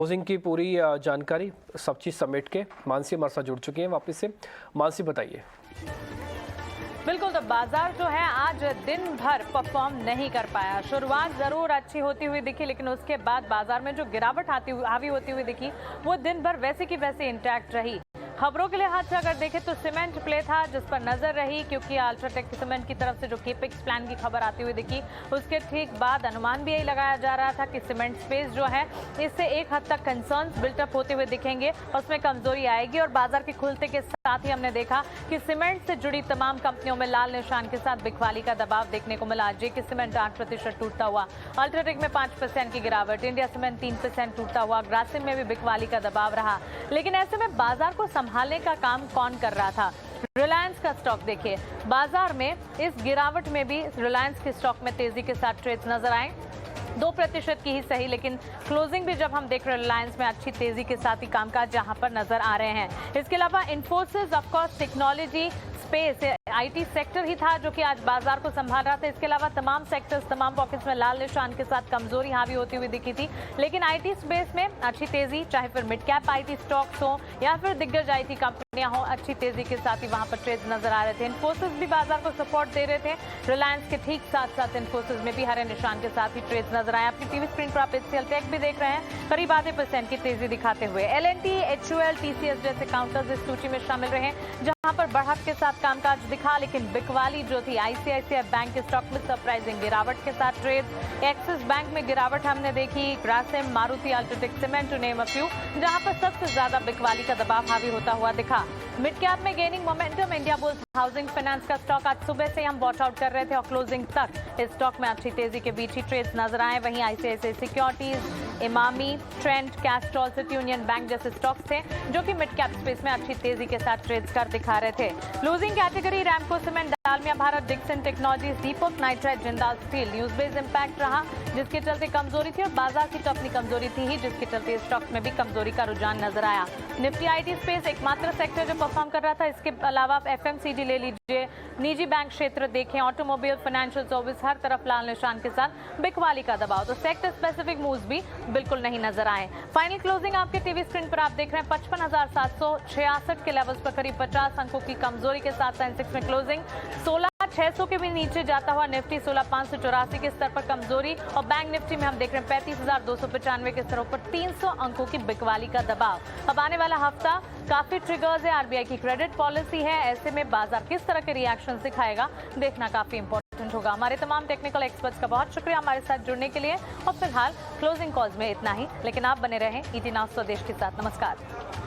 Closing की पूरी जानकारी सब चीज़ समेट के मानसी हमारे साथ जुड़ चुकी हैं वापस से। मानसी बताइए। बिल्कुल, तो बाजार जो है आज दिन भर परफॉर्म नहीं कर पाया। शुरुआत जरूर अच्छी होती हुई दिखी, लेकिन उसके बाद बाजार में जो गिरावट हावी होती हुई दिखी वो दिन भर वैसे की वैसे इंटैक्ट रही। खबरों के लिहाज से अगर देखें तो सीमेंट प्ले था जिस पर नजर रही, क्योंकि अल्ट्राटेक सीमेंट की तरफ से जो केपेक्स प्लान की खबर आती हुई दिखी उसके ठीक बाद अनुमान भी यही लगाया जा रहा था कि सीमेंट स्पेस जो है इससे एक हद तक कंसर्न्स बिल्टअप होते हुए दिखेंगे, उसमें कमजोरी आएगी। और बाजार के खुलते के साथ ही हमने देखा कि सीमेंट से जुड़ी तमाम कंपनियों में लाल निशान के साथ बिकवाली का दबाव देखने को मिला। जेके सीमेंट 8% टूटता हुआ, अल्ट्राटेक में 5% की गिरावट, इंडिया सीमेंट 3% टूटता हुआ, ग्रासिम में भी बिकवाली का दबाव रहा। लेकिन ऐसे में बाजार को संभालने का काम कौन कर रहा था? रिलायंस का स्टॉक देखिए, बाजार में इस गिरावट में भी रिलायंस के स्टॉक में तेजी के साथ ट्रेड्स नजर आए। 2% की ही सही, लेकिन क्लोजिंग भी जब हम देख रहे हैं रिलायंस में अच्छी तेजी के साथ ही कामकाज जहां पर नजर आ रहे हैं। इसके अलावा Infosys, of course technology space, IT sector ही था जो कि आज बाजार को संभाल रहा था। इसके अलावा तमाम सेक्टर्स, तमाम पॉकेट्स में लाल निशान के साथ कमजोरी हावी होती हुई दिखी थी। लेकिन आईटी स्पेस में अच्छी तेजी, चाहे फिर मिड कैप आईटी स्टॉक्स हो या फिर दिग्गज आईटी कंपनियां हो, अच्छी तेजी के साथ ही वहां पर ट्रेड्स नजर आ रहे थे। इन्फोसिस भी बाजार को सपोर्ट दे रहे थे। रिलायंस के ठीक साथ साथ इन्फोसिस में भी हरे निशान के साथ ही ट्रेड्स नजर आए। अपनी टीवी स्क्रीन पर आप एचसीएल टेक भी देख रहे हैं, करीब आधे % की तेजी दिखाते हुए। एलएनटी, एचयूएल, टीसीएस जैसे काउंटर्स इस सूची में शामिल रहे जहां पर बढ़त के साथ कामकाज दिखा। लेकिन बिकवाली जो थी, आईसीआईसीआई बैंक के स्टॉक में सरप्राइजिंग गिरावट के साथ ट्रेड। एक्सिस बैंक में गिरावट हमने देखी, Grasim, Maruti, UltraTech cement to name a few, जहां पर सबसे ज्यादा बिकवाली का दबाव हावी होता हुआ दिखा। मिड कैप में gaining momentum, Indiabulls housing finance का स्टॉक आज सुबह से हम वॉच आउट कर रहे थे और क्लोजिंग तक इस स्टॉक में अच्छी तेजी के बीच ही ट्रेड्स नजर आए। वहीं ICICI securities, Emami, trend, Castrol, city union bank जैसे स्टॉक्स थे जो कि मिड कैप स्पेस में अच्छी तेजी के साथ ट्रेड्स कर दिखा रहे थे। Losing category Ramco cement, Dalmia Bharat, Dixon technologies, Deepak nitrite, Jindal steel, news based impact रहा जिसके चलते कमजोरी थी। और बाजार की तो अपनी कमजोरी थी ही जिसके चलते स्टॉक्स में भी कमजोरी का रुझान नजर आया। निफ्टी आईटी स्पेस एकमात्र सेक्टर जो परफॉर्म कर रहा था। इसके अलावा एफएमसीजी ले लीजिए, निजी बैंक क्षेत्र देखें, ऑटोमोबाइल, फाइनेंशियल सर्विस, हर तरफ लाल निशान के साथ बिकवाली का दबाव। तो सेक्टर स्पेसिफिक मूव्स भी बिल्कुल नहीं नजर आए। फाइनल क्लोजिंग आपके टीवी स्क्रीन पर आप देख रहे हैं 55,766 के लेवल्स पर करीब 50 अंकों की कमजोरी के साथ सेंसेक्स में क्लोजिंग। 16,600 के भी नीचे जाता हुआ निफ्टी 16,584 के स्तर पर कमजोरी। और बैंक निफ्टी में हम देख रहे हैं 35,295 के स्तरों पर 300 अंकों की बिकवाली का दबाव। अब आने वाला हफ्ता काफी ट्रिगर्स है, आरबीआई की क्रेडिट पॉलिसी है, ऐसे में बाजार किस तरह के रिएक्शन दिखाएगा देखना काफी इंपॉर्टेंट होगा। हमारे तमाम टेक्निकल एक्सपर्ट्स का बहुत शुक्रिया हमारे साथ जुड़ने के लिए। और फिलहाल क्लोजिंग कॉल्स में इतना ही, लेकिन आप बने रहें ईटी नाउ स्वदेश के साथ। नमस्कार।